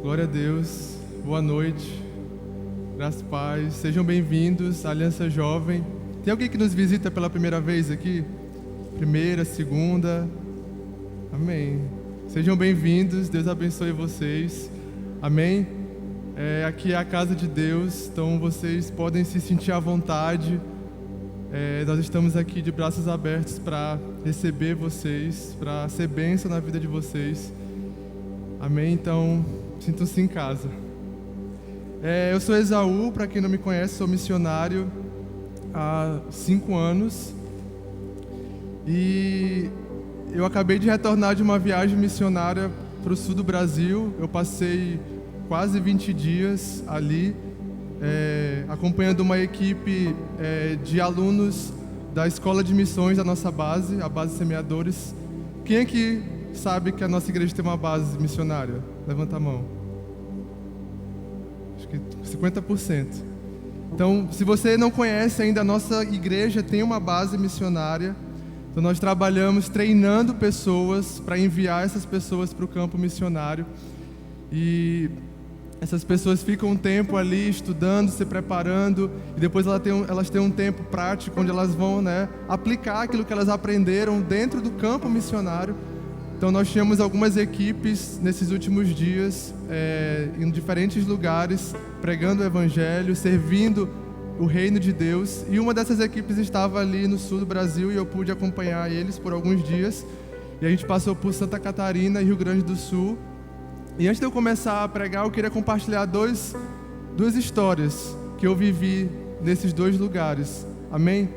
Glória a Deus, boa noite, graças e paz, sejam bem-vindos à Aliança Jovem. Tem alguém que nos visita pela primeira vez aqui? Primeira, segunda, amém. Sejam bem-vindos, Deus abençoe vocês, amém. Aqui é a casa de Deus, então vocês podem se sentir à vontade. Nós estamos aqui de braços abertos para receber vocês, para ser bênção na vida de vocês, amém. Então, sintam-se em casa. Eu sou Esaú, para quem não me conhece, sou missionário há 5 anos e eu acabei de retornar de uma viagem missionária para o sul do Brasil. Eu passei quase 20 dias ali, acompanhando uma equipe de alunos da Escola de Missões da nossa base, a Base Semeadores. Quem aqui sabe que a nossa igreja tem uma base missionária? Levanta a mão. Acho que 50%. Então, se você não conhece ainda, a nossa igreja tem uma base missionária. Então, nós trabalhamos treinando pessoas para enviar essas pessoas para o campo missionário. E essas pessoas ficam um tempo ali estudando, se preparando, e depois elas têm um tempo prático onde elas vão, aplicar aquilo que elas aprenderam dentro do campo missionário. Então nós tínhamos algumas equipes nesses últimos dias, em diferentes lugares, pregando o Evangelho, servindo o reino de Deus, e uma dessas equipes estava ali no sul do Brasil e eu pude acompanhar eles por alguns dias, e a gente passou por Santa Catarina e Rio Grande do Sul. E antes de eu começar a pregar, eu queria compartilhar duas histórias que eu vivi nesses 2 lugares, amém?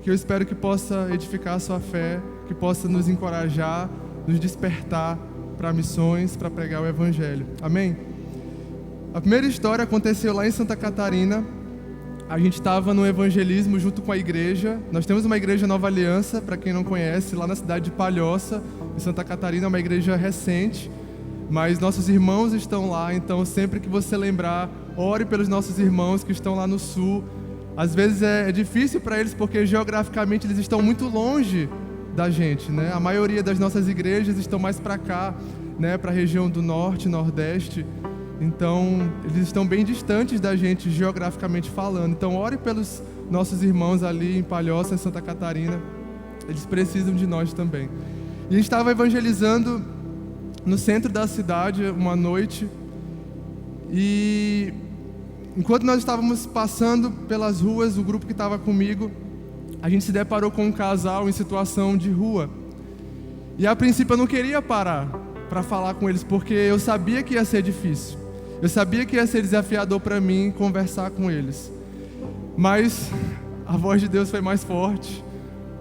Que eu espero que possa edificar a sua fé, que possa nos encorajar, nos despertar para missões, para pregar o Evangelho, amém? A primeira história aconteceu lá em Santa Catarina. A gente estava no evangelismo junto com a igreja. Nós temos uma igreja Nova Aliança, para quem não conhece, lá na cidade de Palhoça, em Santa Catarina, uma igreja recente, mas nossos irmãos estão lá, então sempre que você lembrar, ore pelos nossos irmãos que estão lá no sul. Às vezes é difícil para eles porque geograficamente eles estão muito longe da gente, A maioria das nossas igrejas estão mais para cá, para a região do norte, nordeste. Então, eles estão bem distantes da gente geograficamente falando. Então, ore pelos nossos irmãos ali em Palhoça, em Santa Catarina. Eles precisam de nós também. E a gente estava evangelizando no centro da cidade uma noite. E enquanto nós estávamos passando pelas ruas, o grupo que estava comigo, a gente se deparou com um casal em situação de rua. E a princípio eu não queria parar para falar com eles, porque eu sabia que ia ser difícil. Eu sabia que ia ser desafiador para mim conversar com eles. Mas a voz de Deus foi mais forte.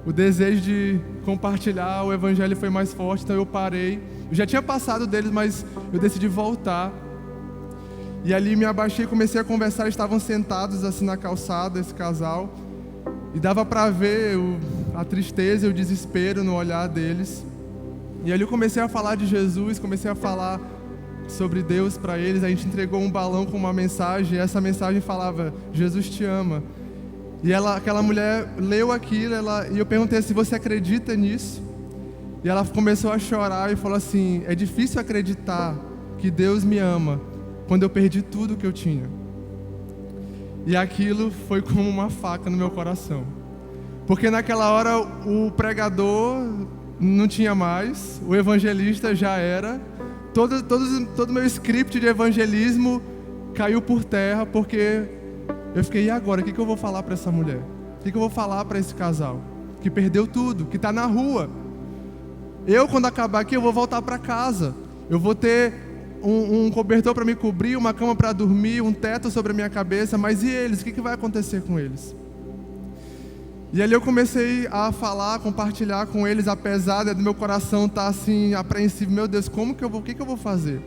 O desejo de compartilhar o Evangelho foi mais forte, então eu parei. Eu já tinha passado deles, mas eu decidi voltar. E ali me abaixei e comecei a conversar. Eles estavam sentados assim na calçada, esse casal. E dava para ver a tristeza e o desespero no olhar deles. E ali eu comecei a falar de Jesus, comecei a falar sobre Deus para eles. A gente entregou um balão com uma mensagem, e essa mensagem falava: Jesus te ama. E aquela mulher leu aquilo, e eu perguntei se você acredita nisso. E ela começou a chorar e falou assim: é difícil acreditar que Deus me ama quando eu perdi tudo que eu tinha. E aquilo foi como uma faca no meu coração. Porque naquela hora o pregador não tinha mais, o evangelista já era. Todo o meu script de evangelismo caiu por terra, porque eu fiquei: e agora? O que eu vou falar para essa mulher? O que eu vou falar para esse casal que perdeu tudo, que está na rua? Quando acabar aqui, eu vou voltar para casa. Eu vou ter um cobertor para me cobrir, uma cama para dormir, um teto sobre a minha cabeça, mas e eles? O que vai acontecer com eles? E ali eu comecei a falar, compartilhar com eles, apesar do meu coração estar assim, apreensivo. Meu Deus, o que eu vou fazer?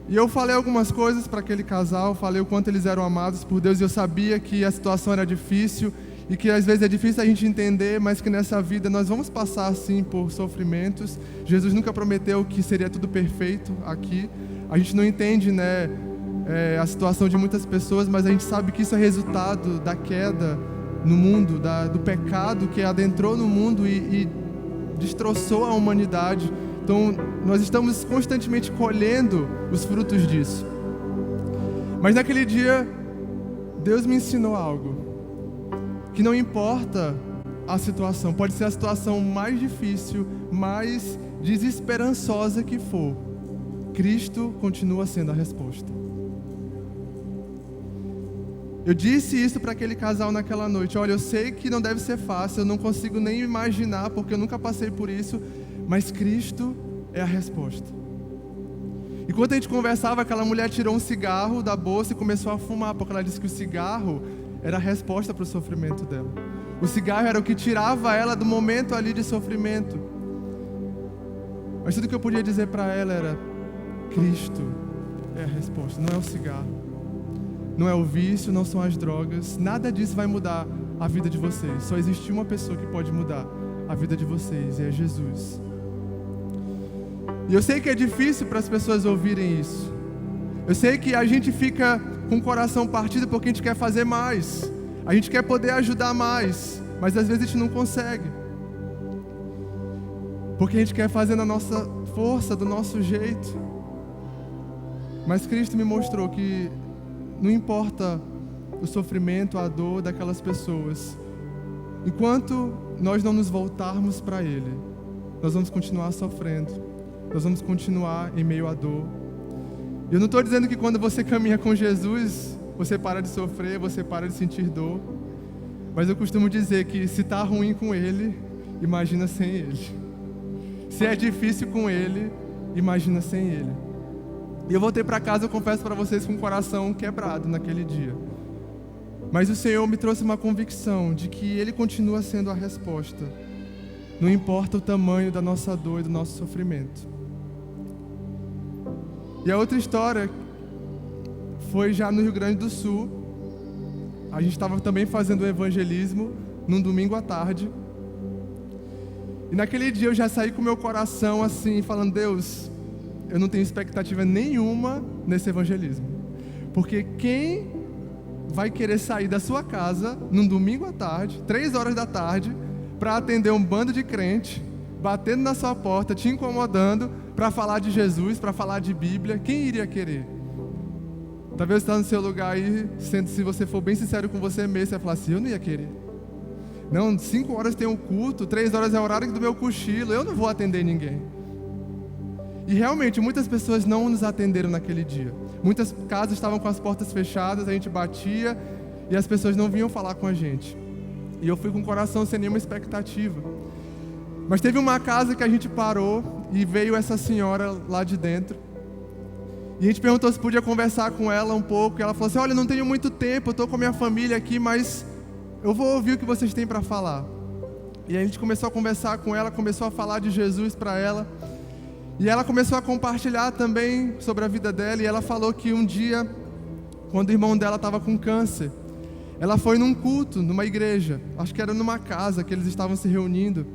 E eu falei algumas coisas para aquele casal, falei o quanto eles eram amados por Deus, e eu sabia que a situação era difícil, e que às vezes é difícil a gente entender, mas que nessa vida nós vamos passar assim por sofrimentos. Jesus nunca prometeu que seria tudo perfeito aqui. A gente não entende, a situação de muitas pessoas, mas a gente sabe que isso é resultado da queda no mundo, do pecado que adentrou no mundo e destroçou a humanidade. Então, nós estamos constantemente colhendo os frutos disso. Mas naquele dia, Deus me ensinou algo. Que não importa a situação, pode ser a situação mais difícil, mais desesperançosa que for, Cristo continua sendo a resposta. Eu disse isso para aquele casal naquela noite. Olha, eu sei que não deve ser fácil, eu não consigo nem imaginar, porque eu nunca passei por isso, mas Cristo é a resposta. Enquanto a gente conversava, aquela mulher tirou um cigarro da bolsa e começou a fumar, porque ela disse que o cigarro era a resposta para o sofrimento dela. O cigarro era o que tirava ela do momento ali de sofrimento. Mas tudo que eu podia dizer para ela era: Cristo é a resposta, não é o cigarro. Não é o vício, não são as drogas. Nada disso vai mudar a vida de vocês. Só existe uma pessoa que pode mudar a vida de vocês, e é Jesus. E eu sei que é difícil para as pessoas ouvirem isso. Eu sei que a gente fica com o coração partido porque a gente quer fazer mais. A gente quer poder ajudar mais, mas às vezes a gente não consegue. Porque a gente quer fazer na nossa força, do nosso jeito. Mas Cristo me mostrou que não importa o sofrimento, a dor daquelas pessoas, enquanto nós não nos voltarmos para Ele, nós vamos continuar sofrendo, nós vamos continuar em meio à dor. Eu não estou dizendo que quando você caminha com Jesus, você para de sofrer, você para de sentir dor, mas eu costumo dizer que se está ruim com Ele, imagina sem Ele. Se é difícil com Ele, imagina sem Ele. E eu voltei para casa, eu confesso para vocês, com o coração quebrado naquele dia. Mas o Senhor me trouxe uma convicção de que Ele continua sendo a resposta. Não importa o tamanho da nossa dor e do nosso sofrimento. E a outra história foi já no Rio Grande do Sul. A gente estava também fazendo evangelismo num domingo à tarde. E naquele dia eu já saí com o meu coração assim, falando: Deus, eu não tenho expectativa nenhuma nesse evangelismo. Porque quem vai querer sair da sua casa num domingo à tarde, 3 horas da tarde, para atender um bando de crente, batendo na sua porta, te incomodando, para falar de Jesus, para falar de Bíblia? Quem iria querer? Talvez você está no seu lugar aí, se você for bem sincero com você mesmo, você vai falar assim: eu não ia querer. Não, 5 horas tem um culto, 3 horas é o horário do meu cochilo, eu não vou atender ninguém. E realmente, muitas pessoas não nos atenderam naquele dia. Muitas casas estavam com as portas fechadas, a gente batia e as pessoas não vinham falar com a gente. E eu fui com o coração sem nenhuma expectativa. Mas teve uma casa que a gente parou e veio essa senhora lá de dentro. E a gente perguntou se podia conversar com ela um pouco. E ela falou assim: olha, não tenho muito tempo, eu estou com a minha família aqui, mas eu vou ouvir o que vocês têm para falar. E a gente começou a conversar com ela, começou a falar de Jesus para ela. E ela começou a compartilhar também sobre a vida dela. E ela falou que um dia, quando o irmão dela estava com câncer, ela foi num culto, numa igreja. Acho que era numa casa que eles estavam se reunindo.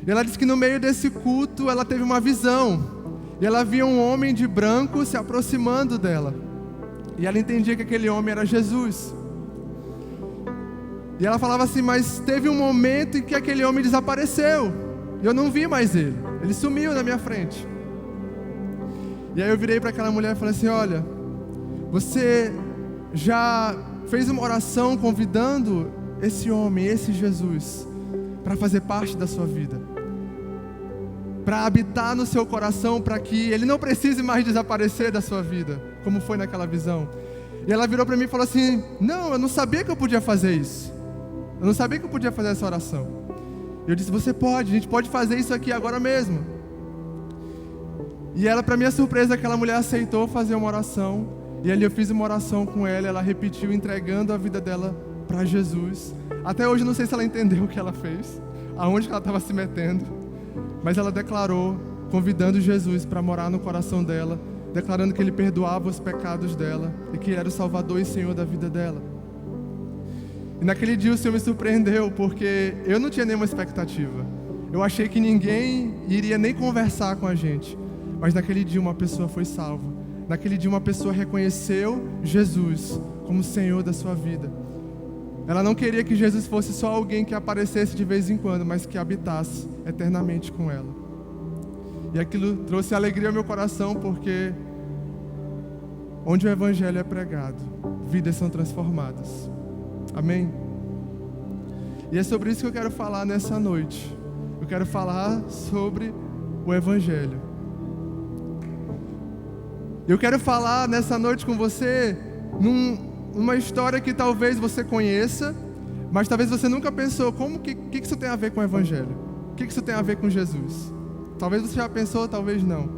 E ela disse que no meio desse culto ela teve uma visão. E ela via um homem de branco se aproximando dela. E ela entendia que aquele homem era Jesus. E ela falava assim: mas teve um momento em que aquele homem desapareceu. E eu não vi mais ele. Ele sumiu na minha frente. E aí eu virei para aquela mulher e falei assim: olha, você já fez uma oração convidando esse homem, esse Jesus, para fazer parte da sua vida? Para habitar no seu coração, para que ele não precise mais desaparecer da sua vida, como foi naquela visão. E ela virou para mim e falou assim: não, eu não sabia que eu podia fazer isso. Eu não sabia que eu podia fazer essa oração. Eu disse: você pode, a gente pode fazer isso aqui agora mesmo. E ela, para minha surpresa, aquela mulher aceitou fazer uma oração. E ali eu fiz uma oração com ela, ela repetiu, entregando a vida dela para Jesus. Até hoje eu não sei se ela entendeu o que ela fez, aonde que ela estava se metendo. Mas ela declarou, convidando Jesus para morar no coração dela, declarando que Ele perdoava os pecados dela e que Ele era o Salvador e Senhor da vida dela. E naquele dia o Senhor me surpreendeu, porque eu não tinha nenhuma expectativa. Eu achei que ninguém iria nem conversar com a gente. Mas naquele dia uma pessoa foi salva. Naquele dia uma pessoa reconheceu Jesus como Senhor da sua vida. Ela não queria que Jesus fosse só alguém que aparecesse de vez em quando, mas que habitasse eternamente com ela. E aquilo trouxe alegria ao meu coração, porque onde o Evangelho é pregado, vidas são transformadas. Amém? E é sobre isso que eu quero falar nessa noite. Eu quero falar sobre o Evangelho. Eu quero falar nessa noite com você numa história que talvez você conheça, mas talvez você nunca pensou, que isso tem a ver com o Evangelho? O que isso tem a ver com Jesus? Talvez você já pensou, talvez não.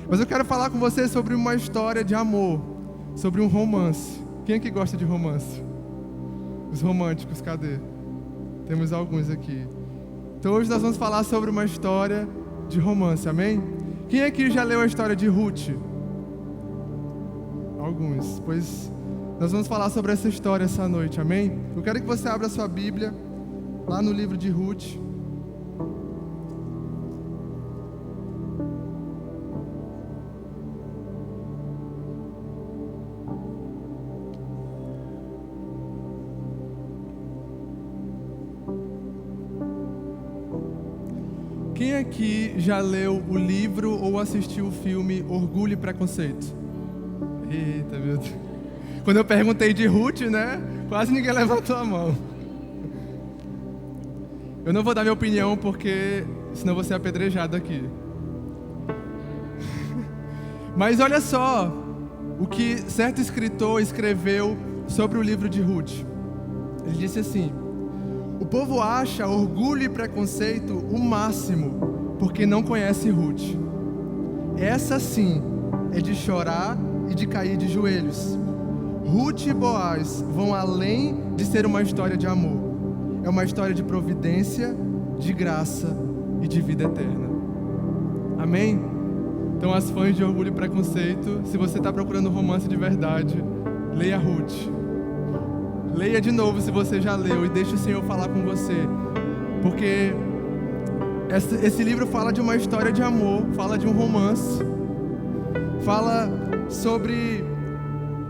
Mas eu quero falar com você sobre uma história de amor, sobre um romance. Quem é que gosta de romance? Os românticos, cadê? Temos alguns aqui. Então hoje nós vamos falar sobre uma história de romance, amém? Quem aqui já leu a história de Ruth? Alguns. Pois nós vamos falar sobre essa história essa noite, amém? Eu quero que você abra a sua Bíblia, lá no livro de Ruth. Quem aqui já leu o livro ou assistiu o filme Orgulho e Preconceito? Eita, meu Deus. Quando eu perguntei de Ruth, né? Quase ninguém levantou a mão. Eu não vou dar minha opinião porque senão vou ser apedrejado aqui. Mas olha só o que certo escritor escreveu sobre o livro de Ruth. Ele disse assim: o povo acha orgulho e preconceito o máximo, porque não conhece Ruth. Essa sim é de chorar e de cair de joelhos. Ruth e Boaz vão além de ser uma história de amor. É uma história de providência, de graça e de vida eterna. Amém? Então, as fãs de Orgulho e Preconceito, se você está procurando um romance de verdade, leia Ruth. Leia de novo se você já leu e deixe o Senhor falar com você. Porque esse livro fala de uma história de amor, fala de um romance, fala sobre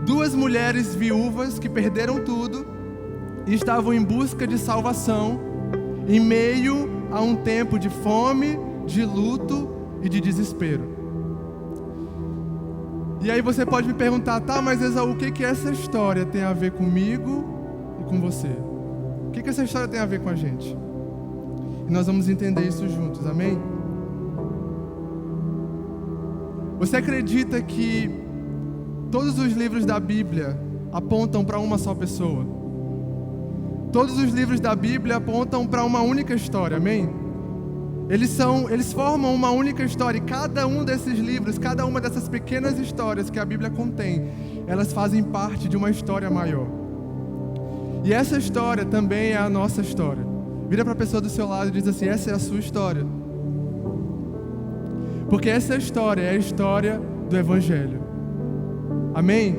duas mulheres viúvas que perderam tudo e estavam em busca de salvação em meio a um tempo de fome, de luto e de desespero. E aí você pode me perguntar, tá, mas Esaú, o que essa história tem a ver comigo e com você? O que essa história tem a ver com a gente? E nós vamos entender isso juntos, amém? Você acredita que todos os livros da Bíblia apontam para uma só pessoa? Todos os livros da Bíblia apontam para uma única história, amém? Eles formam uma única história, e cada um desses livros, cada uma dessas pequenas histórias que a Bíblia contém, elas fazem parte de uma história maior. E essa história também é a nossa história. Vira para a pessoa do seu lado e diz assim: essa é a sua história. Porque essa história é a história do Evangelho. Amém?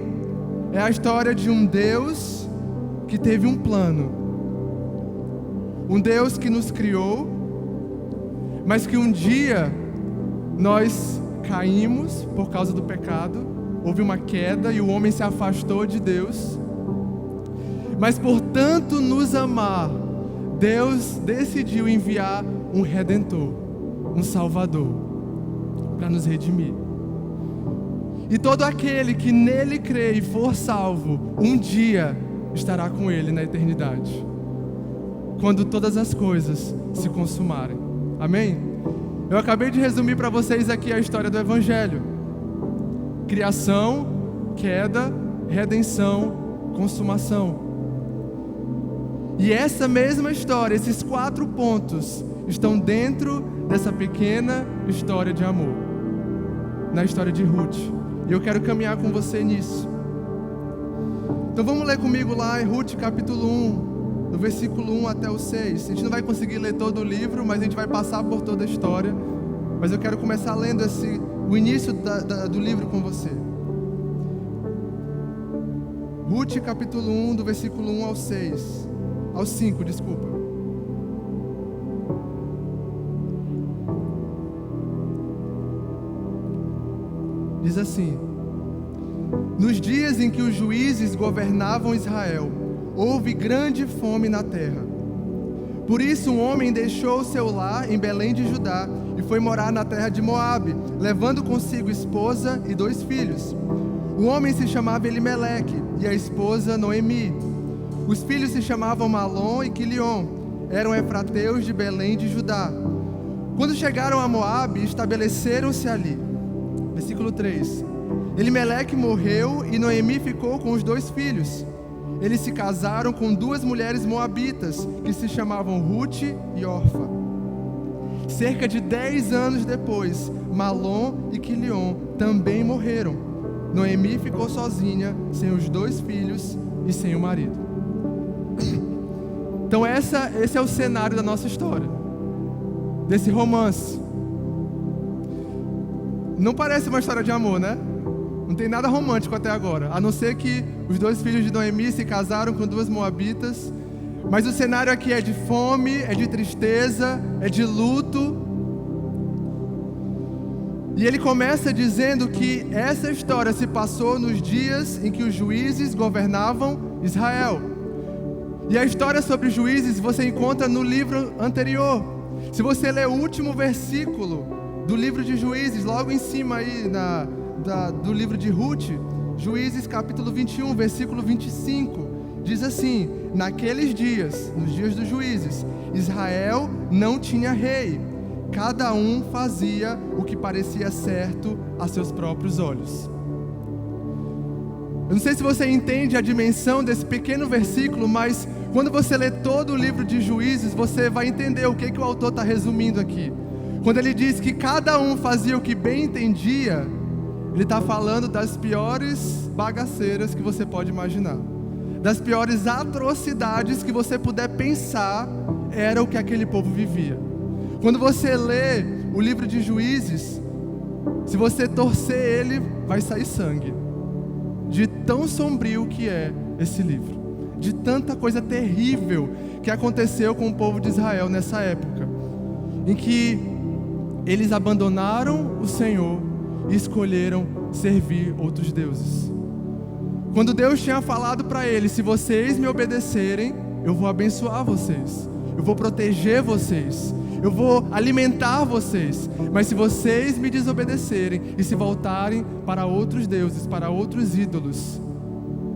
É a história de um Deus que teve um plano. Um Deus que nos criou, mas que um dia nós caímos por causa do pecado, houve uma queda e o homem se afastou de Deus. Mas por tanto nos amar, Deus decidiu enviar um Redentor, um Salvador, para nos redimir. E todo aquele que nele crê e for salvo, um dia estará com ele na eternidade, quando todas as coisas se consumarem. Amém? Eu acabei de resumir para vocês aqui a história do Evangelho: criação, queda, redenção, consumação. E essa mesma história, esses 4 pontos, estão dentro dessa pequena história de amor, na história de Ruth. E eu quero caminhar com você nisso. Então vamos ler comigo lá em Ruth capítulo 1, do versículo 1 até o 6. A gente não vai conseguir ler todo o livro, mas a gente vai passar por toda a história. Mas eu quero começar lendo o início do livro com você. Ruth capítulo 1, do versículo 1 ao 5, desculpa. Diz assim: nos dias em que os juízes governavam Israel, houve grande fome na terra. Por isso um homem deixou seu lar em Belém de Judá e foi morar na terra de Moabe, levando consigo esposa e 2 filhos. O homem se chamava Elimeleque e a esposa Noemi. Os filhos se chamavam Malom e Quilion, eram efrateus de Belém de Judá. Quando chegaram a Moabe, estabeleceram-se ali. Versículo 3. Elimeleque morreu e Noemi ficou com os 2 filhos. Eles se casaram com 2 mulheres moabitas, que se chamavam Ruth e Orfa. Cerca de 10 anos depois, Malom e Quilion também morreram. Noemi ficou sozinha, sem os 2 filhos e sem o marido. Então esse é o cenário da nossa história, desse romance. Não parece uma história de amor, né? Não tem nada romântico até agora, a não ser que os 2 filhos de Noemi se casaram com 2 moabitas. Mas o cenário aqui é de fome, é de tristeza, é de luto. E ele começa dizendo que essa história se passou nos dias em que os juízes governavam Israel. E a história sobre os juízes você encontra no livro anterior. Se você ler o último versículo do livro de Juízes, logo em cima aí do livro de Ruth, Juízes capítulo 21, versículo 25, diz assim: naqueles dias, nos dias dos juízes, Israel não tinha rei, cada um fazia o que parecia certo a seus próprios olhos. Eu não sei se você entende a dimensão desse pequeno versículo, mas quando você lê todo o livro de Juízes, você vai entender o que o autor está resumindo aqui. Quando ele diz que cada um fazia o que bem entendia, ele está falando das piores bagaceiras que você pode imaginar, das piores atrocidades que você puder pensar, era o que aquele povo vivia. Quando você lê o livro de Juízes, se você torcer ele, vai sair sangue, de tão sombrio que é esse livro, de tanta coisa terrível que aconteceu com o povo de Israel nessa época, em que eles abandonaram o Senhor e escolheram servir outros deuses. Quando Deus tinha falado para eles: se vocês me obedecerem, eu vou abençoar vocês, eu vou proteger vocês, eu vou alimentar vocês. Mas se vocês me desobedecerem e se voltarem para outros deuses, para outros ídolos,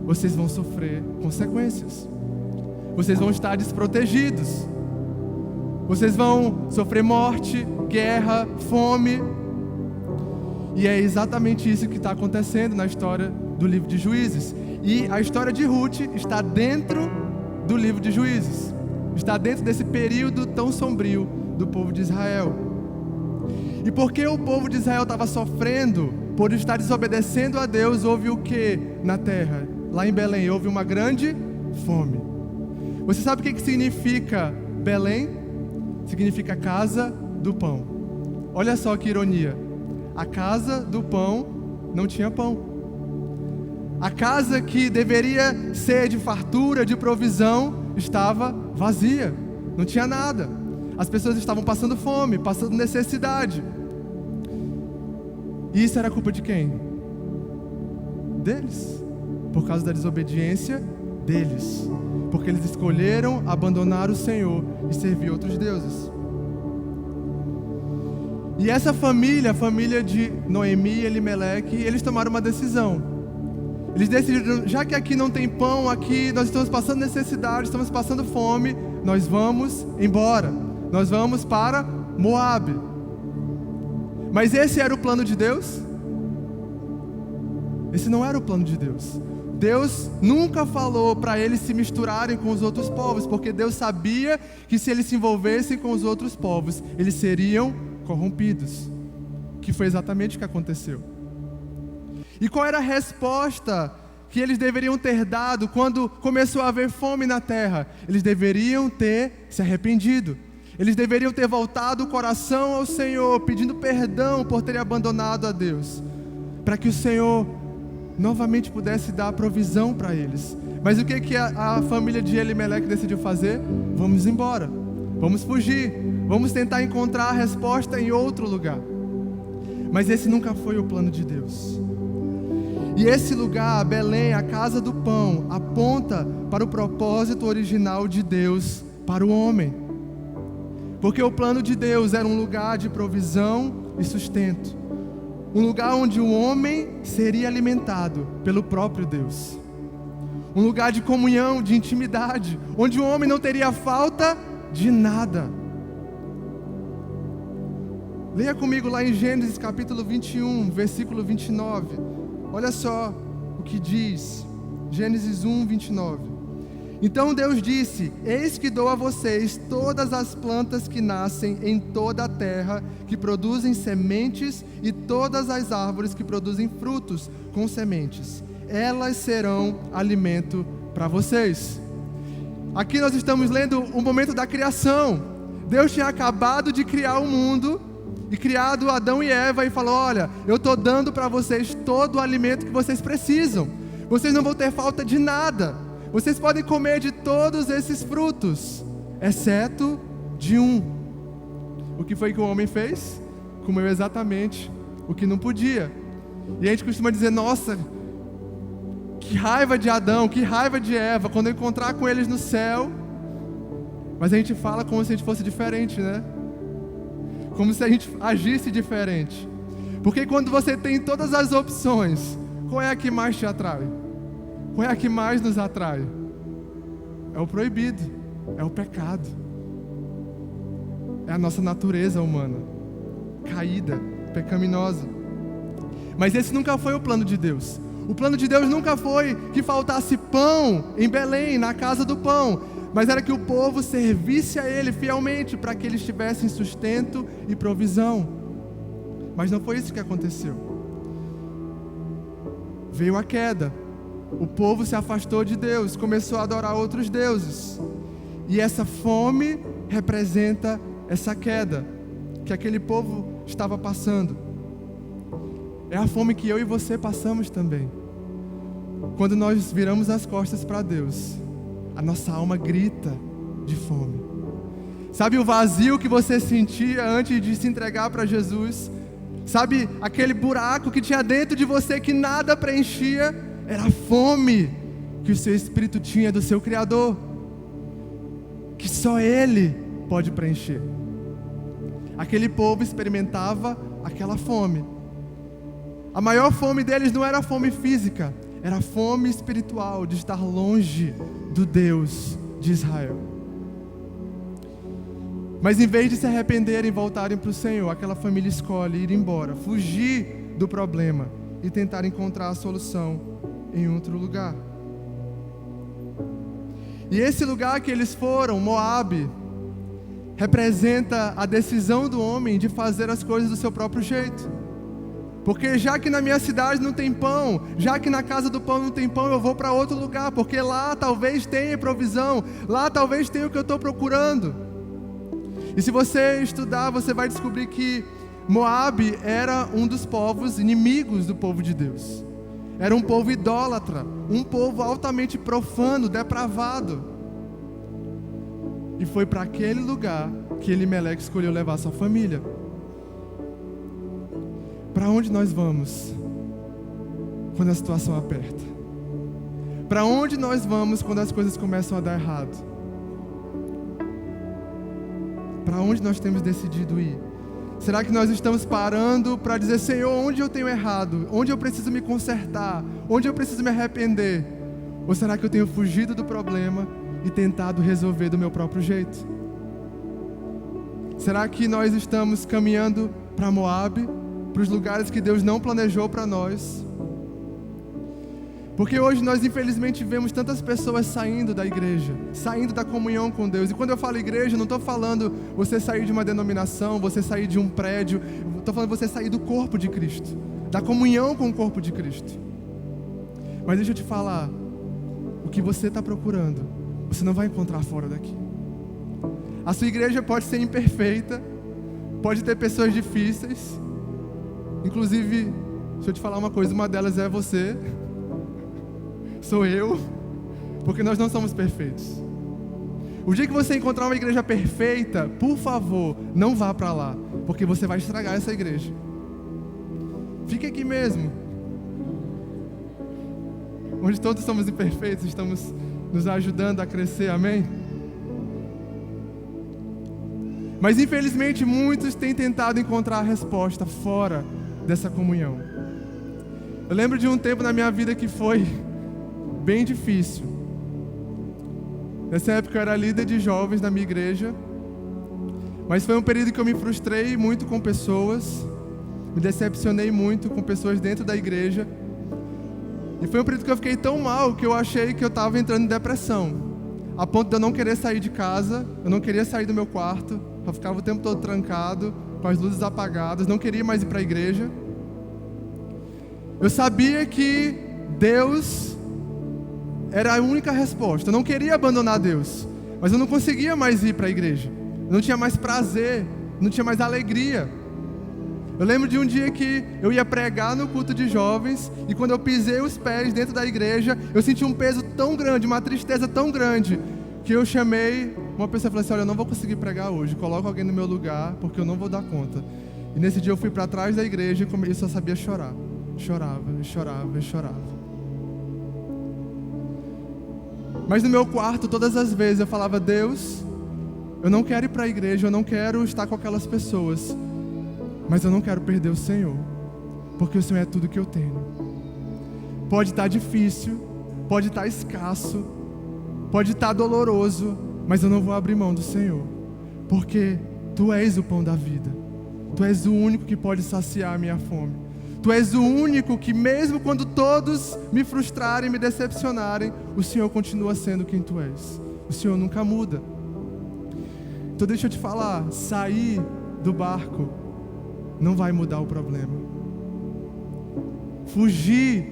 vocês vão sofrer consequências. Vocês vão estar desprotegidos. Vocês vão sofrer morte, guerra, fome. E é exatamente isso que está acontecendo na história do livro de Juízes. E a história de Ruth está dentro do livro de Juízes. Está dentro desse período tão sombrio do povo de Israel. E porque o povo de Israel estava sofrendo por estar desobedecendo a Deus, houve o que na terra? Lá em Belém houve uma grande fome. Você sabe o que significa Belém? Significa casa do pão. Olha só que ironia. A casa do pão não tinha pão. A casa que deveria ser de fartura, de provisão, estava vazia. Não tinha nada. As pessoas estavam passando fome, passando necessidade. E isso era culpa de quem? Deles. Por causa da desobediência deles. Porque eles escolheram abandonar o Senhor e servir outros deuses. E essa família, a família de Noemi e Elimeleque, eles tomaram uma decisão. Eles decidiram: já que aqui não tem pão, aqui nós estamos passando necessidade, estamos passando fome, nós vamos embora. Nós vamos para Moabe. Mas esse era o plano de Deus? Esse não era o plano de Deus. Deus nunca falou para eles se misturarem com os outros povos, porque Deus sabia que se eles se envolvessem com os outros povos, eles seriam corrompidos, que foi exatamente o que aconteceu. E qual era a resposta que eles deveriam ter dado quando começou a haver fome na terra? Eles deveriam ter se arrependido, eles deveriam ter voltado o coração ao Senhor, pedindo perdão por terem abandonado a Deus, para que o Senhor novamente pudesse dar provisão para eles. Mas o que a família de Elimeleque decidiu fazer? Vamos embora, vamos fugir, vamos tentar encontrar a resposta em outro lugar. Mas esse nunca foi o plano de Deus. E esse lugar, Belém, a casa do pão, aponta para o propósito original de Deus para o homem. Porque o plano de Deus era um lugar de provisão e sustento. Um lugar onde o homem seria alimentado pelo próprio Deus. Um lugar de comunhão, de intimidade, onde o homem não teria falta de nada. Leia comigo lá em Gênesis capítulo 21, versículo 29. Olha só o que diz. Gênesis 1, 29. Então Deus disse: eis que dou a vocês todas as plantas que nascem em toda a terra, que produzem sementes, e todas as árvores que produzem frutos com sementes. Elas serão alimento para vocês. Aqui nós estamos lendo o momento da criação. Deus tinha acabado de criar o mundo e criado Adão e Eva e falou: olha, eu estou dando para vocês todo o alimento que vocês precisam. Vocês não vão ter falta de nada. Vocês podem comer de todos esses frutos, exceto de um. O que foi que o homem fez? Comeu exatamente o que não podia. E a gente costuma dizer: nossa, que raiva de Adão, que raiva de Eva, quando eu encontrar com eles no céu. Mas a gente fala como se a gente fosse diferente, né? Como se a gente agisse diferente. Porque quando você tem todas as opções, qual é a que mais te atrai? Qual é a que mais nos atrai? É o proibido, é o pecado. É a nossa natureza humana, caída, pecaminosa. Mas esse nunca foi o plano de Deus. O plano de Deus nunca foi que faltasse pão em Belém, na casa do pão. Mas era que o povo servisse a Ele fielmente, para que eles tivessem sustento e provisão. Mas não foi isso que aconteceu. Veio a queda. O povo se afastou de Deus, começou a adorar outros deuses. E essa fome representa essa queda que aquele povo estava passando. É a fome que eu e você passamos também. Quando nós viramos as costas para Deus, a nossa alma grita de fome. Sabe o vazio que você sentia antes de se entregar para Jesus? Sabe aquele buraco que tinha dentro de você que nada preenchia? Era a fome que o seu espírito tinha do seu Criador, que só Ele pode preencher. Aquele povo experimentava aquela fome. A maior fome deles não era a fome física, era a fome espiritual de estar longe do Deus de Israel. Mas em vez de se arrependerem e voltarem para o Senhor, aquela família escolhe ir embora, fugir do problema e tentar encontrar a solução em outro lugar. E esse lugar que eles foram, Moabe, representa a decisão do homem de fazer as coisas do seu próprio jeito. Porque já que na minha cidade não tem pão, já que na casa do pão não tem pão, eu vou para outro lugar, porque lá talvez tenha provisão, lá talvez tenha o que eu estou procurando. E se você estudar, você vai descobrir que Moabe era um dos povos inimigos do povo de Deus. Era um povo idólatra, um povo altamente profano, depravado. E foi para aquele lugar que Elimeleque escolheu levar sua família. Para onde nós vamos quando a situação aperta? Para onde nós vamos quando as coisas começam a dar errado? Para onde nós temos decidido ir? Será que nós estamos parando para dizer: Senhor, onde eu tenho errado? Onde eu preciso me consertar? Onde eu preciso me arrepender? Ou será que eu tenho fugido do problema e tentado resolver do meu próprio jeito? Será que nós estamos caminhando para Moabe, para os lugares que Deus não planejou para nós? Porque hoje nós infelizmente vemos tantas pessoas saindo da igreja, saindo da comunhão com Deus. E quando eu falo igreja, não estou falando você sair de uma denominação, você sair de um prédio. Estou falando você sair do corpo de Cristo, da comunhão com o corpo de Cristo. Mas deixa eu te falar, o que você está procurando, você não vai encontrar fora daqui. A sua igreja pode ser imperfeita, pode ter pessoas difíceis. Inclusive, deixa eu te falar uma coisa, uma delas é você. Sou eu, porque nós não somos perfeitos. O dia que você encontrar uma igreja perfeita, por favor, não vá para lá, porque você vai estragar essa igreja. Fique aqui mesmo, onde todos somos imperfeitos, estamos nos ajudando a crescer, amém? Mas infelizmente muitos têm tentado encontrar a resposta fora dessa comunhão. Eu lembro de um tempo na minha vida que foi bem difícil. Nessa época eu era líder de jovens na minha igreja, mas foi um período que eu me frustrei muito com pessoas, me decepcionei muito com pessoas dentro da igreja, e foi um período que eu fiquei tão mal que eu achei que eu estava entrando em depressão, a ponto de eu não querer sair de casa, eu não queria sair do meu quarto, eu ficava o tempo todo trancado, com as luzes apagadas, não queria mais ir para a igreja. Eu sabia que Deus era a única resposta. Eu não queria abandonar Deus, mas eu não conseguia mais ir para a igreja. Eu não tinha mais prazer, não tinha mais alegria. Eu lembro de um dia que eu ia pregar no culto de jovens, e quando eu pisei os pés dentro da igreja, eu senti um peso tão grande, uma tristeza tão grande, que eu chamei uma pessoa e falei assim: olha, eu não vou conseguir pregar hoje, coloca alguém no meu lugar, porque eu não vou dar conta. E nesse dia eu fui para trás da igreja e só sabia chorar. Chorava, chorava, chorava. Mas no meu quarto, todas as vezes eu falava: Deus, eu não quero ir para a igreja, eu não quero estar com aquelas pessoas, mas eu não quero perder o Senhor, porque o Senhor é tudo que eu tenho. Pode estar difícil, pode estar escasso, pode estar doloroso, mas eu não vou abrir mão do Senhor, porque Tu és o pão da vida. Tu és o único que pode saciar a minha fome. Tu és o único que, mesmo quando todos me frustrarem, me decepcionarem, o Senhor continua sendo quem Tu és. O Senhor nunca muda. Então deixa eu te falar, sair do barco não vai mudar o problema. Fugir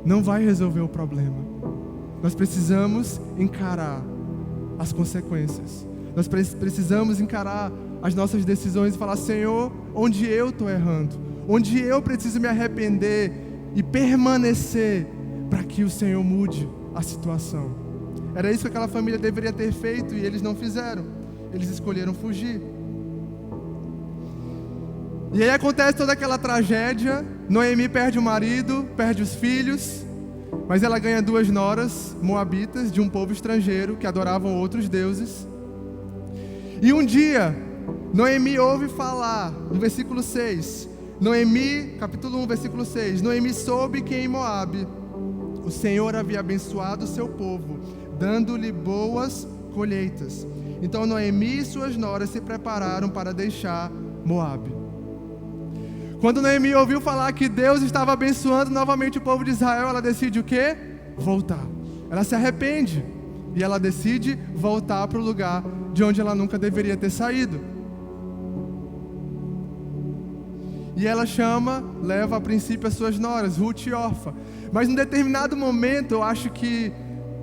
não vai resolver o problema. Nós precisamos encarar as consequências. Nós precisamos encarar as nossas decisões e falar: Senhor, onde eu estou errando? Onde eu preciso me arrepender e permanecer para que o Senhor mude a situação. Era isso que aquela família deveria ter feito e eles não fizeram. Eles escolheram fugir. E aí acontece toda aquela tragédia. Noemi perde o marido, perde os filhos, mas ela ganha 2 noras moabitas de um povo estrangeiro que adoravam outros deuses. E um dia, Noemi ouve falar, no versículo 6, Noemi, capítulo 1, versículo 6, Noemi soube que em Moabe o Senhor havia abençoado o seu povo, dando-lhe boas colheitas. Então Noemi e suas noras se prepararam para deixar Moabe. Quando Noemi ouviu falar que Deus estava abençoando novamente o povo de Israel, ela decide o quê? Voltar. Ela se arrepende e ela decide voltar para o lugar de onde ela nunca deveria ter saído. E ela leva a princípio as suas noras, Ruth e Orfa. Mas em determinado momento, eu acho que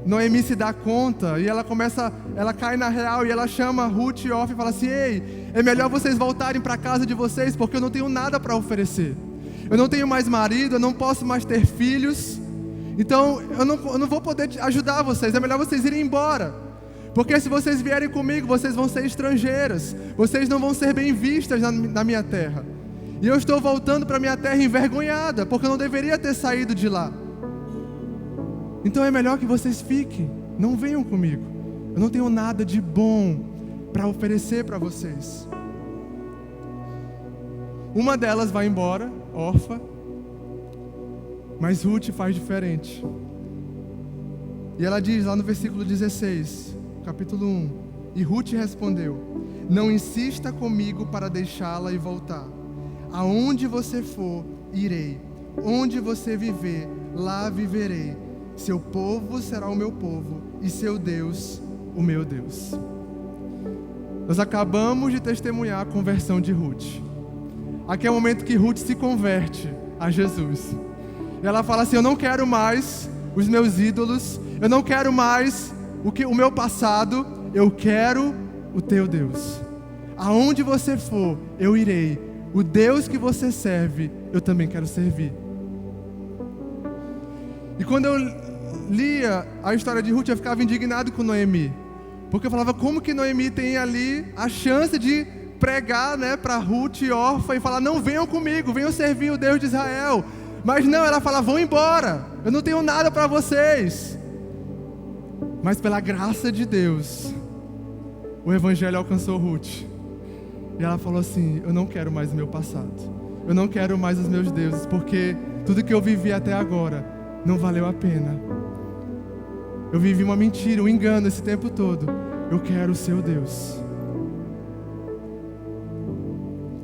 Noemi se dá conta e ela cai na real e ela chama Ruth e Orfa e fala assim: ei, é melhor vocês voltarem para a casa de vocês, porque eu não tenho nada para oferecer. Eu não tenho mais marido, eu não posso mais ter filhos, então eu não vou poder ajudar vocês, é melhor vocês irem embora. Porque se vocês vierem comigo, vocês vão ser estrangeiras, vocês não vão ser bem vistas na minha terra. E eu estou voltando para minha terra envergonhada, porque eu não deveria ter saído de lá. Então é melhor que vocês fiquem, não venham comigo. Eu não tenho nada de bom para oferecer para vocês. Uma delas vai embora, Orfa, mas Ruth faz diferente. E ela diz lá no versículo 16, capítulo 1, e Ruth respondeu: não insista comigo para deixá-la e voltar. Aonde você for, irei. Onde você viver, lá viverei. Seu povo será o meu povo, e seu Deus, o meu Deus. Nós acabamos de testemunhar a conversão de Ruth. Aqui é o momento que Ruth se converte a Jesus. E ela fala assim: eu não quero mais os meus ídolos, eu não quero mais o meu passado, eu quero o teu Deus. Aonde você for, eu irei. O Deus que você serve, eu também quero servir. E quando eu lia a história de Ruth, eu ficava indignado com Noemi. Porque eu falava, como que Noemi tem ali a chance de pregar, para Ruth e Orfa e falar: não, venham comigo, venham servir o Deus de Israel. Mas não, ela fala: vão embora, eu não tenho nada para vocês. Mas pela graça de Deus, o evangelho alcançou Ruth. E ela falou assim: eu não quero mais o meu passado. Eu não quero mais os meus deuses, porque tudo que eu vivi até agora não valeu a pena. Eu vivi uma mentira, um engano esse tempo todo. Eu quero o seu Deus.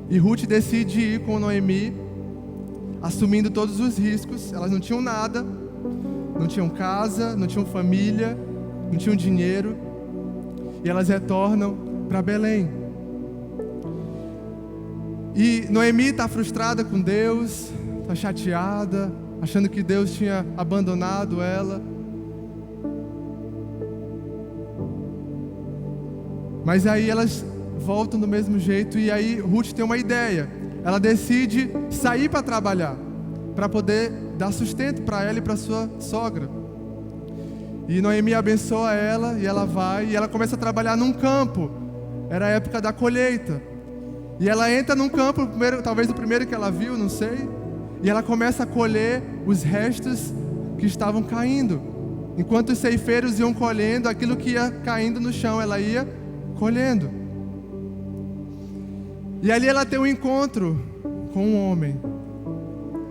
E Ruth decide ir com Noemi, assumindo todos os riscos. Elas não tinham nada, não tinham casa, não tinham família, não tinham dinheiro. E elas retornam para Belém. E Noemi está frustrada com Deus, está chateada, achando que Deus tinha abandonado ela. Mas aí elas voltam do mesmo jeito, e aí Ruth tem uma ideia. Ela decide sair para trabalhar, para poder dar sustento para ela e para sua sogra. E Noemi abençoa ela, e ela vai, e ela começa a trabalhar num campo. Era a época da colheita. E ela entra num campo, talvez o primeiro que ela viu, não sei. E ela começa a colher os restos que estavam caindo. Enquanto os ceifeiros iam colhendo, aquilo que ia caindo no chão, ela ia colhendo. E ali ela tem um encontro com um homem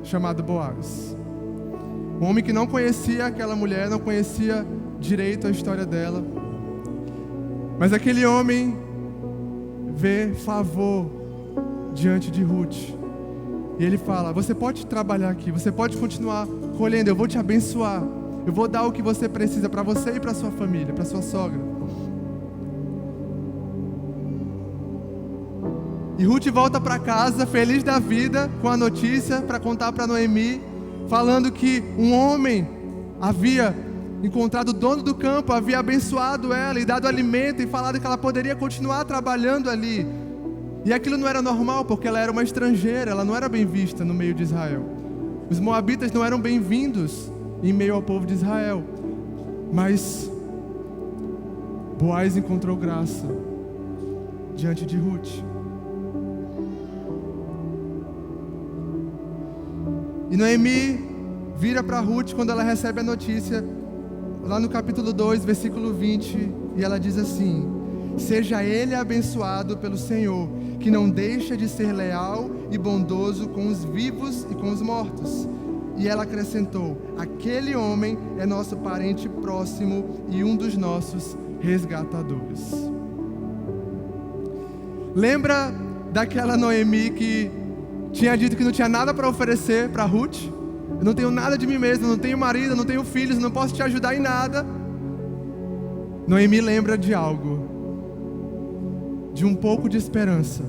chamado Boaz. Um homem que não conhecia aquela mulher, não conhecia direito a história dela. Mas aquele homem vê favor diante de Ruth. E ele fala: você pode trabalhar aqui, você pode continuar colhendo, eu vou te abençoar. Eu vou dar o que você precisa para você e para sua família, para sua sogra. E Ruth volta para casa, feliz da vida, com a notícia para contar para Noemi, falando que um homem havia encontrado o dono do campo, havia abençoado ela e dado alimento e falado que ela poderia continuar trabalhando ali. E aquilo não era normal, porque ela era uma estrangeira, ela não era bem vista no meio de Israel. Os moabitas não eram bem-vindos em meio ao povo de Israel. Mas Boaz encontrou graça diante de Ruth. E Noemi vira para Ruth quando ela recebe a notícia, lá no capítulo 2, versículo 20, e ela diz assim: seja ele abençoado pelo Senhor, que não deixa de ser leal e bondoso com os vivos e com os mortos. E ela acrescentou: aquele homem é nosso parente próximo e um dos nossos resgatadores. Lembra daquela Noemi que tinha dito que não tinha nada para oferecer para Ruth? Eu não tenho nada de mim mesmo, não tenho marido, não tenho filhos, não posso te ajudar em nada. Noemi lembra de algo, de um pouco de esperança.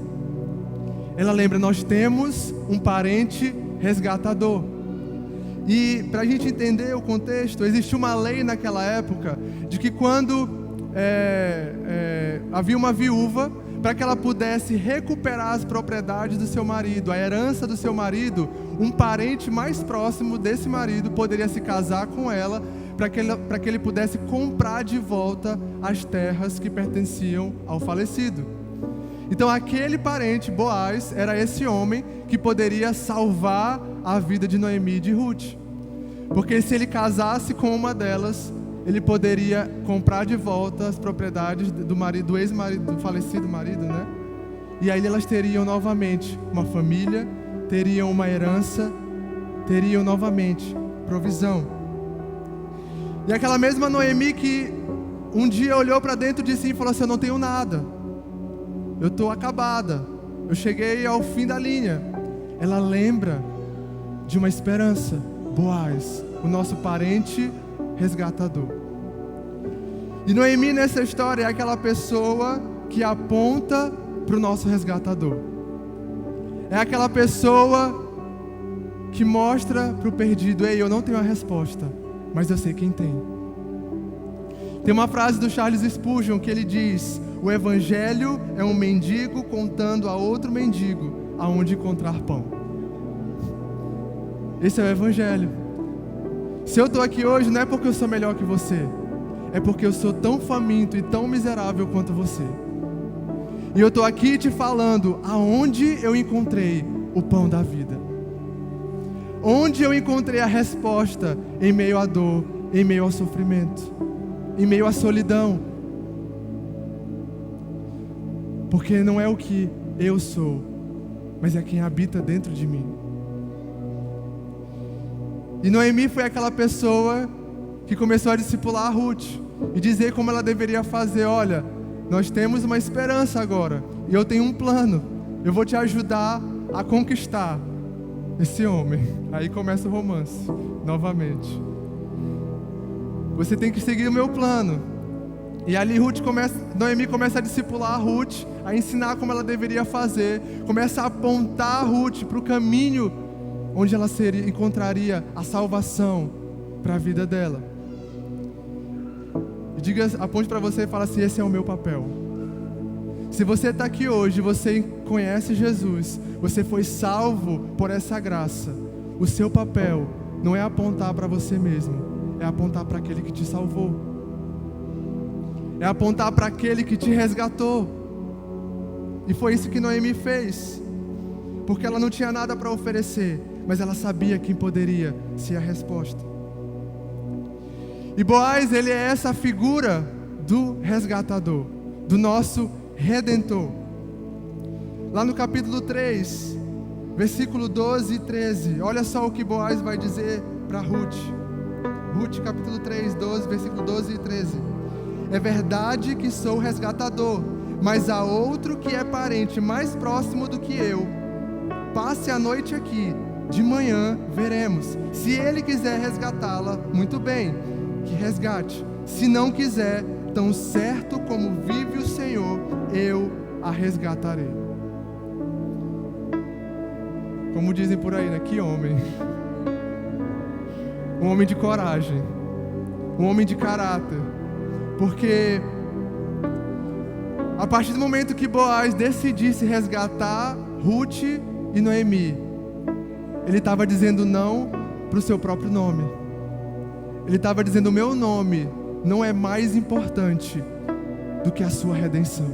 Ela lembra: nós temos um parente resgatador. E para a gente entender o contexto, existia uma lei naquela época de que quando havia uma viúva, para que ela pudesse recuperar as propriedades do seu marido, a herança do seu marido, um parente mais próximo desse marido poderia se casar com ela, para que ele pudesse comprar de volta as terras que pertenciam ao falecido. Então aquele parente, Boaz, era esse homem que poderia salvar a vida de Noemi e de Ruth. Porque se ele casasse com uma delas, ele poderia comprar de volta as propriedades do marido, do ex-marido, do falecido marido, né? E aí elas teriam novamente uma família, teriam uma herança, teriam novamente provisão. E aquela mesma Noemi que um dia olhou para dentro de si e falou assim: eu não tenho nada, eu estou acabada, eu cheguei ao fim da linha. Ela lembra de uma esperança: Boaz, o nosso parente resgatador. E Noemi nessa história é aquela pessoa que aponta para o nosso resgatador. É aquela pessoa que mostra para o perdido: ei, eu não tenho a resposta, mas eu sei quem tem. Tem uma frase do Charles Spurgeon que ele diz: o evangelho é um mendigo contando a outro mendigo aonde encontrar pão. Esse é o evangelho. Se eu estou aqui hoje, não é porque eu sou melhor que você, é porque eu sou tão faminto e tão miserável quanto você. E eu estou aqui te falando aonde eu encontrei o pão da vida, onde eu encontrei a resposta em meio à dor, em meio ao sofrimento, em meio à solidão. Porque não é o que eu sou, mas é quem habita dentro de mim. E Noemi foi aquela pessoa que começou a discipular a Ruth e dizer como ela deveria fazer. Olha, nós temos uma esperança agora, e eu tenho um plano, eu vou te ajudar a conquistar esse homem. Aí começa o romance, novamente. Você tem que seguir o meu plano. E ali Noemi começa a discipular a Ruth, a ensinar como ela deveria fazer, começa a apontar a Ruth para o caminho onde ela encontraria a salvação para a vida dela. E aponte para você e fala assim: esse é o meu papel. Se você está aqui hoje, você conhece Jesus, você foi salvo por essa graça, o seu papel não é apontar para você mesmo, é apontar para aquele que te salvou, é apontar para aquele que te resgatou. E foi isso que Noemi fez, porque ela não tinha nada para oferecer, mas ela sabia quem poderia ser a resposta. E Boaz, ele é essa figura do resgatador, do nosso Redentor. Lá no capítulo 3, versículo 12 e 13, olha só o que Boaz vai dizer para Ruth. Ruth capítulo 3, 12, versículo 12 e 13. É verdade que sou resgatador, mas há outro que é parente mais próximo do que eu. Passe a noite aqui, de manhã veremos. Se ele quiser resgatá-la, muito bem, que resgate. Se não quiser, tão certo como vive o Senhor, eu a resgatarei. Como dizem por aí, né? Que homem. Um homem de coragem, um homem de caráter. Porque a partir do momento que Boaz decidisse resgatar Ruth e Noemi, ele estava dizendo não para o seu próprio nome. Ele estava dizendo: o meu nome não é mais importante do que a sua redenção.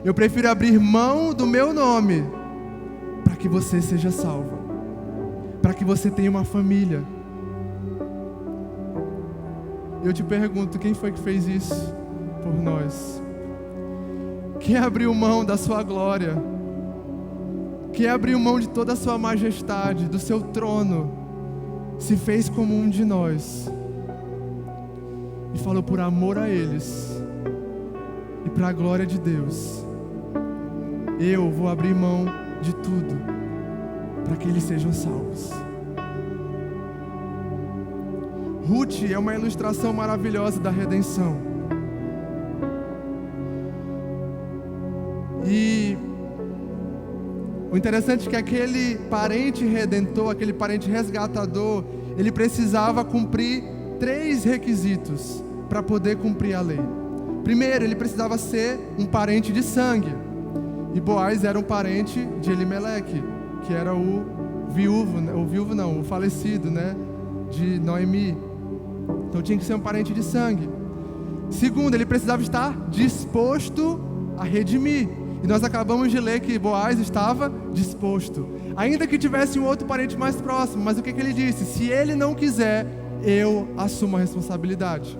Eu prefiro abrir mão do meu nome para que você seja salvo, para que você tenha uma família. Eu te pergunto, quem foi que fez isso por nós? Quem abriu mão da sua glória? Quem abriu mão de toda a sua majestade, do seu trono, se fez como um de nós e falou: por amor a eles e para a glória de Deus, eu vou abrir mão de tudo para que eles sejam salvos. Ruth é uma ilustração maravilhosa da redenção. E o interessante é que aquele parente redentor, aquele parente resgatador, ele precisava cumprir 3 requisitos para poder cumprir a lei. Primeiro, ele precisava ser um parente de sangue. E Boaz era um parente de Elimeleque, que era o falecido, né, de Noemi. Então tinha que ser um parente de sangue. Segundo, ele precisava estar disposto a redimir. E nós acabamos de ler que Boaz estava disposto, ainda que tivesse um outro parente mais próximo. Mas o que ele disse? Se ele não quiser, eu assumo a responsabilidade.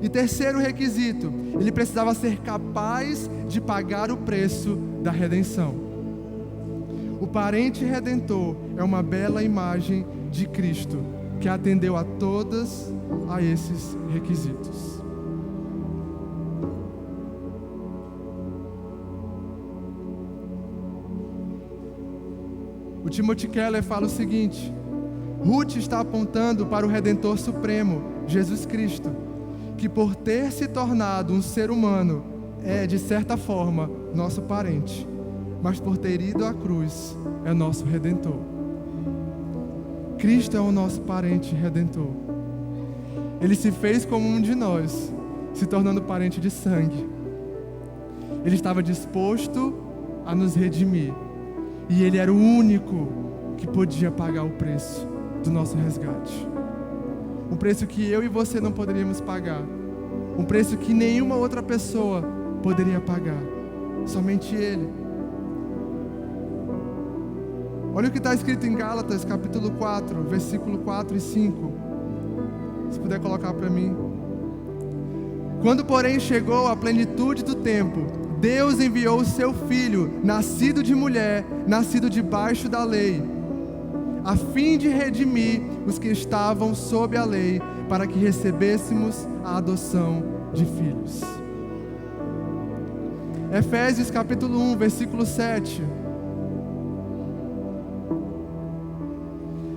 E terceiro requisito, ele precisava ser capaz de pagar o preço da redenção. O parente redentor é uma bela imagem de Cristo, que atendeu a todos esses requisitos. O Timothy Keller fala o seguinte: Ruth está apontando para o Redentor Supremo, Jesus Cristo, que por ter se tornado um ser humano, é, de certa forma, nosso parente, mas por ter ido à cruz, é nosso Redentor. Cristo é o nosso parente redentor. Ele se fez como um de nós, se tornando parente de sangue. Ele estava disposto a nos redimir. E Ele era o único que podia pagar o preço do nosso resgate. Um preço que eu e você não poderíamos pagar. Um preço que nenhuma outra pessoa poderia pagar. Somente Ele. Olha o que está escrito em Gálatas, capítulo 4, versículo 4 e 5. Se puder colocar para mim. Quando, porém, chegou a plenitude do tempo, Deus enviou o seu Filho, nascido de mulher, nascido debaixo da lei, a fim de redimir os que estavam sob a lei, para que recebêssemos a adoção de filhos. Efésios capítulo 1, versículo 7.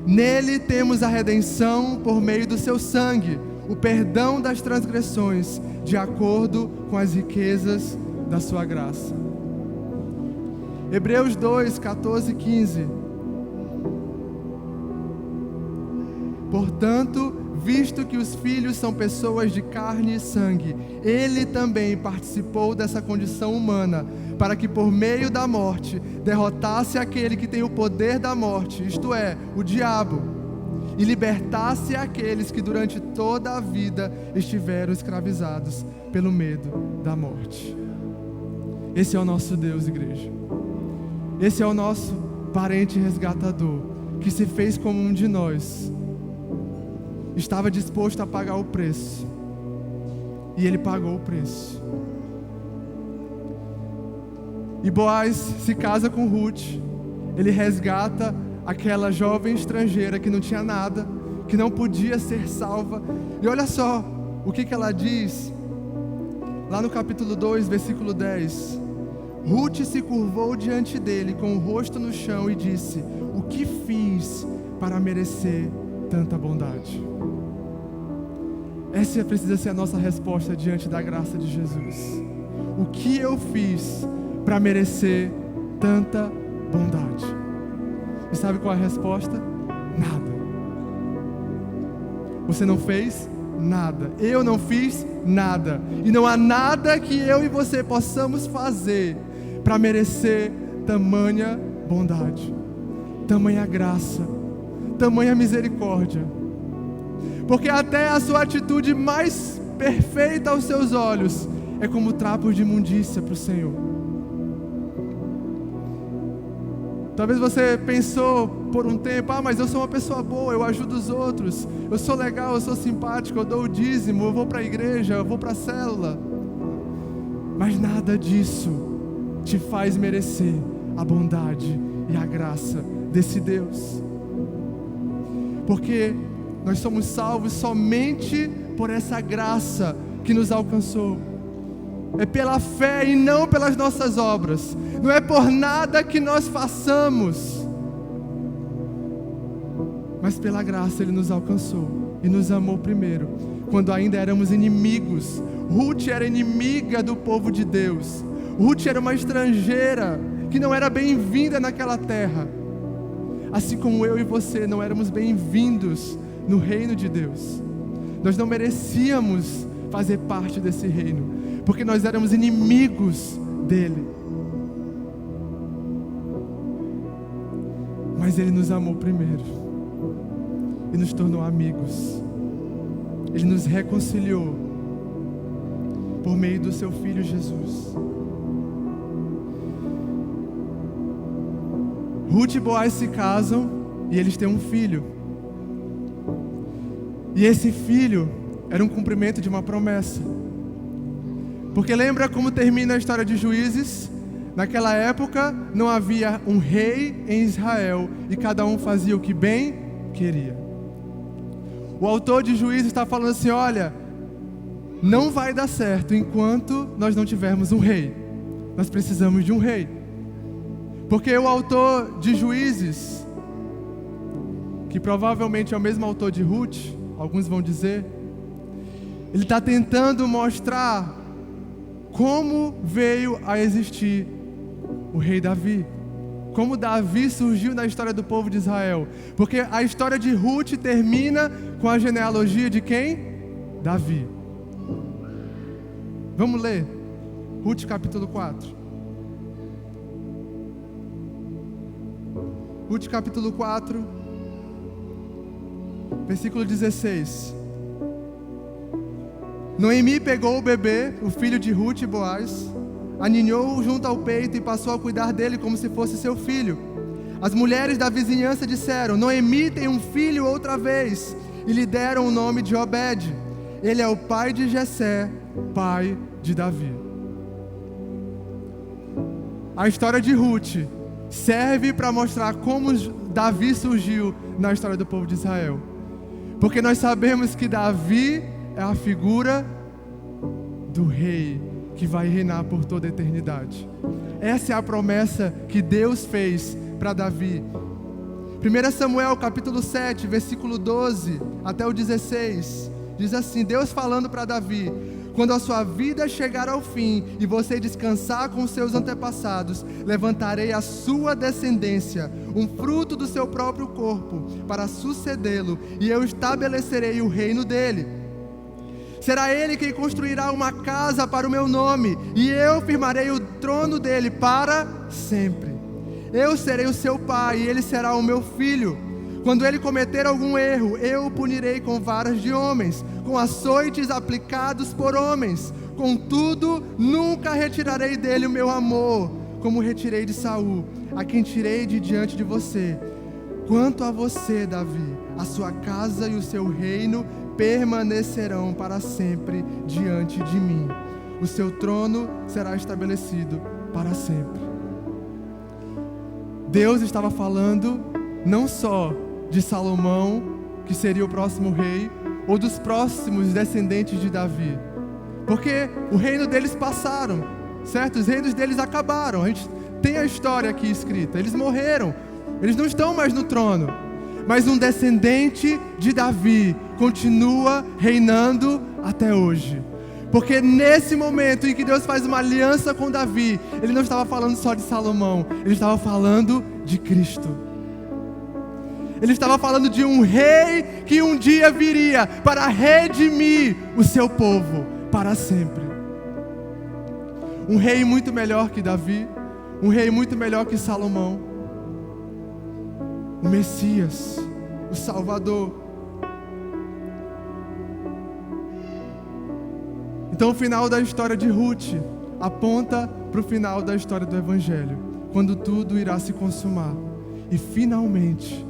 Nele temos a redenção por meio do seu sangue, o perdão das transgressões, de acordo com as riquezas da sua graça. Hebreus 2, 14 e 15. Portanto, visto que os filhos são pessoas de carne e sangue, ele também participou dessa condição humana, para que por meio da morte derrotasse aquele que tem o poder da morte, isto é, o diabo, e libertasse aqueles que durante toda a vida estiveram escravizados pelo medo da morte. Esse é o nosso Deus, igreja. Esse é o nosso parente resgatador, que se fez como um de nós, estava disposto a pagar o preço, e ele pagou o preço. E Boaz se casa com Ruth, ele resgata aquela jovem estrangeira que não tinha nada, que não podia ser salva. E olha só o que ela diz, lá no capítulo 2, versículo 10. Ruth se curvou diante dele com o rosto no chão e disse: o que fiz para merecer tanta bondade? Essa precisa ser a nossa resposta diante da graça de Jesus. O que eu fiz para merecer tanta bondade? E sabe qual é a resposta? Nada. Você não fez nada. Eu não fiz nada. E não há nada que eu e você possamos fazer para merecer tamanha bondade, tamanha graça, tamanha misericórdia. Porque até a sua atitude mais perfeita aos seus olhos é como trapos de imundícia para o Senhor. Talvez você pensou por um tempo: mas eu sou uma pessoa boa, eu ajudo os outros, eu sou legal, eu sou simpático, eu dou o dízimo, eu vou para a igreja, eu vou para a célula. Mas nada disso te faz merecer a bondade e a graça desse Deus. Porque nós somos salvos somente por essa graça que nos alcançou. É pela fé e não pelas nossas obras. Não é por nada que nós façamos, mas pela graça Ele nos alcançou e nos amou primeiro, quando ainda éramos inimigos. Ruth era inimiga do povo de Deus. Ruth era uma estrangeira que não era bem-vinda naquela terra, assim como eu e você não éramos bem-vindos no reino de Deus. Nós não merecíamos fazer parte desse reino, porque nós éramos inimigos dele. Mas Ele nos amou primeiro e nos tornou amigos. Ele nos reconciliou por meio do seu Filho Jesus. Ruth e Boaz se casam e eles têm um filho. E esse filho era um cumprimento de uma promessa. Porque lembra como termina a história de Juízes? Naquela época não havia um rei em Israel e cada um fazia o que bem queria. O autor de Juízes está falando assim: olha, não vai dar certo enquanto nós não tivermos um rei. Nós precisamos de um rei. Porque o autor de Juízes, que provavelmente é o mesmo autor de Ruth, alguns vão dizer, ele está tentando mostrar como veio a existir o rei Davi, como Davi surgiu na história do povo de Israel. Porque a história de Ruth termina com a genealogia de quem? Davi. Vamos ler Ruth capítulo 4. Ruth capítulo 4, versículo 16. Noemi pegou o bebê, o filho de Ruth e Boaz, aninhou-o junto ao peito e passou a cuidar dele como se fosse seu filho. As mulheres da vizinhança disseram: Noemi tem um filho outra vez, e lhe deram o nome de Obed. Ele é o pai de Jessé, pai de Davi. a história de Ruth serve para mostrar como Davi surgiu na história do povo de Israel. Porque nós sabemos que Davi é a figura do rei que vai reinar por toda a eternidade. Essa é a promessa que Deus fez para Davi. 1 Samuel capítulo 7, versículo 12 até o 16, diz assim, Deus falando para Davi: quando a sua vida chegar ao fim e você descansar com seus antepassados, levantarei a sua descendência, um fruto do seu próprio corpo, para sucedê-lo, e eu estabelecerei o reino dele. Será ele quem construirá uma casa para o meu nome, e eu firmarei o trono dele para sempre. Eu serei o seu pai, e ele será o meu filho. Quando ele cometer algum erro, eu o punirei com varas de homens, com açoites aplicados por homens. Contudo, nunca retirarei dele o meu amor, como retirei de Saul, a quem tirei de diante de você. Quanto a você, Davi, a sua casa e o seu reino permanecerão para sempre diante de mim. O seu trono será estabelecido para sempre. Deus estava falando não só de Salomão, que seria o próximo rei, ou dos próximos descendentes de Davi, porque o reino deles passaram, certo? Os reinos deles acabaram. A gente tem a história aqui escrita, eles morreram, eles não estão mais no trono, mas um descendente de Davi continua reinando até hoje. Porque nesse momento em que Deus faz uma aliança com Davi, Ele não estava falando só de Salomão, Ele estava falando de Cristo. Ele estava falando de um rei que um dia viria para redimir o seu povo para sempre. Um rei muito melhor que Davi, um rei muito melhor que Salomão. O Messias, o Salvador. Então o final da história de Ruth aponta para o final da história do Evangelho, quando tudo irá se consumar e finalmente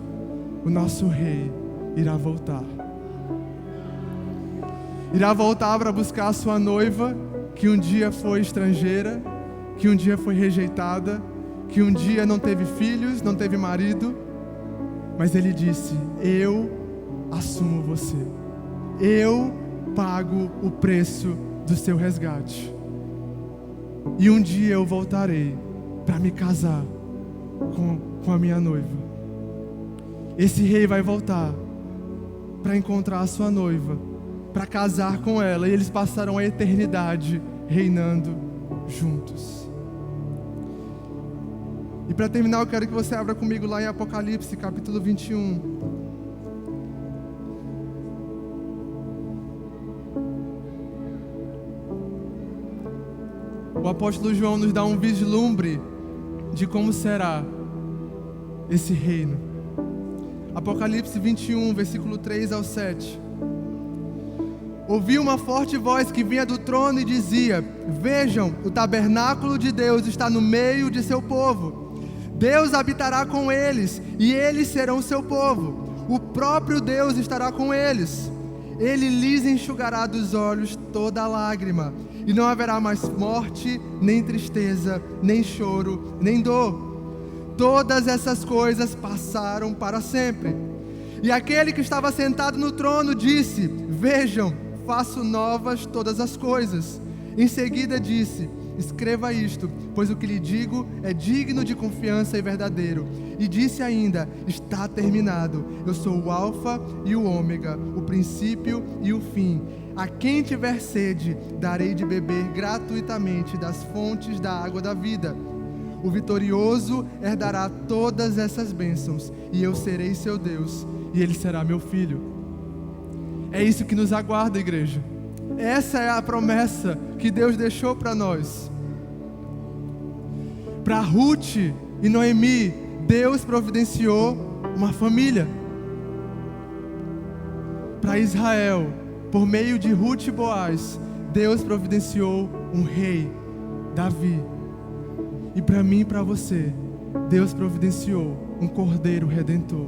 o nosso rei irá voltar. Irá voltar para buscar a sua noiva, que um dia foi estrangeira, que um dia foi rejeitada, que um dia não teve filhos, não teve marido, mas ele disse: eu assumo você, eu pago o preço do seu resgate, e um dia eu voltarei para me casar com a minha noiva. Esse rei vai voltar para encontrar a sua noiva, para casar com ela, e eles passarão a eternidade reinando juntos. E para terminar, eu quero que você abra comigo lá em Apocalipse, capítulo 21. O apóstolo João nos dá um vislumbre de como será esse reino. Apocalipse 21, versículo 3 ao 7. Ouvi uma forte voz que vinha do trono e dizia: vejam, o tabernáculo de Deus está no meio de seu povo. Deus habitará com eles, e eles serão seu povo. O próprio Deus estará com eles. Ele lhes enxugará dos olhos toda lágrima, e não haverá mais morte, nem tristeza, nem choro, nem dor. Todas essas coisas passaram para sempre. E aquele que estava sentado no trono disse: vejam, faço novas todas as coisas. Em seguida disse: escreva isto, pois o que lhe digo é digno de confiança e verdadeiro. E disse ainda: está terminado. Eu sou o Alfa e o Ômega, o princípio e o fim. A quem tiver sede, darei de beber gratuitamente das fontes da água da vida. O vitorioso herdará todas essas bênçãos, e eu serei seu Deus, e ele será meu filho. É isso que nos aguarda, igreja. Essa é a promessa que Deus deixou para nós. Para Ruth e Noemi, Deus providenciou uma família. Para Israel, por meio de Ruth e Boaz, Deus providenciou um rei, Davi. E para mim e para você, Deus providenciou um cordeiro redentor.